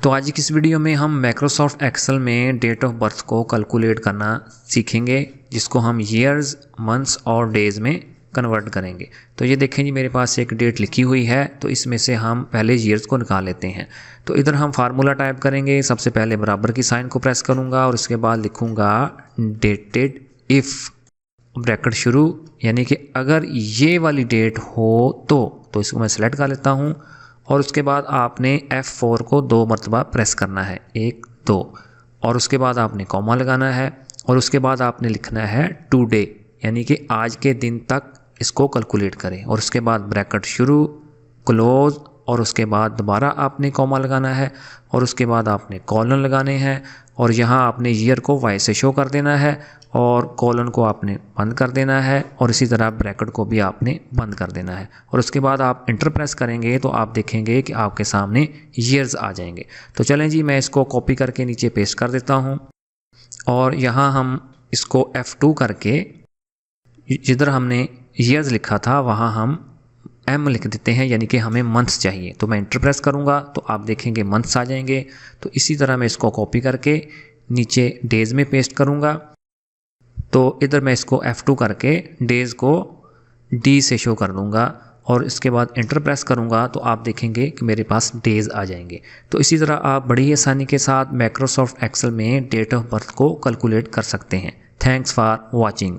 तो आज की इस वीडियो में हम माइक्रोसॉफ्ट एक्सेल में डेट ऑफ बर्थ को कैलकुलेट करना सीखेंगे, जिसको हम ईयर्स, मंथ्स और डेज़ में कन्वर्ट करेंगे। तो ये देखें जी, मेरे पास एक डेट लिखी हुई है, तो इसमें से हम पहले ईयर्स को निकाल लेते हैं। तो इधर हम फार्मूला टाइप करेंगे। सबसे पहले बराबर की साइन को प्रेस करूँगा और उसके बाद लिखूँगा डेटेड इफ़ ब्रैकेट शुरू, यानी कि अगर ये वाली डेट हो तो इसको मैं सेलेक्ट कर लेता हूँ। और उसके बाद आपने F4 को 2 मरतबा प्रेस करना है, 1 2, और उसके बाद आपने कॉमा लगाना है और उसके बाद आपने लिखना है टुडे, यानी कि आज के दिन तक इसको कैलकुलेट करें। और उसके बाद ब्रैकेट शुरू, क्लोज, और उसके बाद दोबारा आपने कॉमा लगाना है और उसके बाद आपने कॉलन लगाने हैं और यहाँ आपने ईयर को वाई से शो कर देना है और कॉलन को आपने बंद कर देना है और इसी तरह ब्रैकेट को भी आपने बंद कर देना है। और उसके बाद आप इंटर प्रेस करेंगे तो आप देखेंगे कि आपके सामने ईयर्स आ जाएंगे। तो चलें जी, मैं इसको कॉपी करके नीचे पेस्ट कर देता हूँ और यहाँ हम इसको F2 करके जिधर हमने ईयर्स लिखा था वहाँ हम M लिख देते हैं, यानी कि हमें मंथ्स चाहिए। तो मैं इंटर प्रेस करूँगा तो आप देखेंगे मंथ्स आ जाएंगे। तो इसी तरह मैं इसको कॉपी करके नीचे डेज़ में पेस्ट करूँगा। तो इधर मैं इसको F2 करके डेज़ को D से शो कर दूँगा और इसके बाद इंटर प्रेस करूँगा तो आप देखेंगे कि मेरे पास डेज़ आ जाएंगे। तो इसी तरह आप बड़ी आसानी के साथ माइक्रोसॉफ्ट एक्सेल में डेट ऑफ बर्थ को कैलकुलेट कर सकते हैं। Thanks for watching.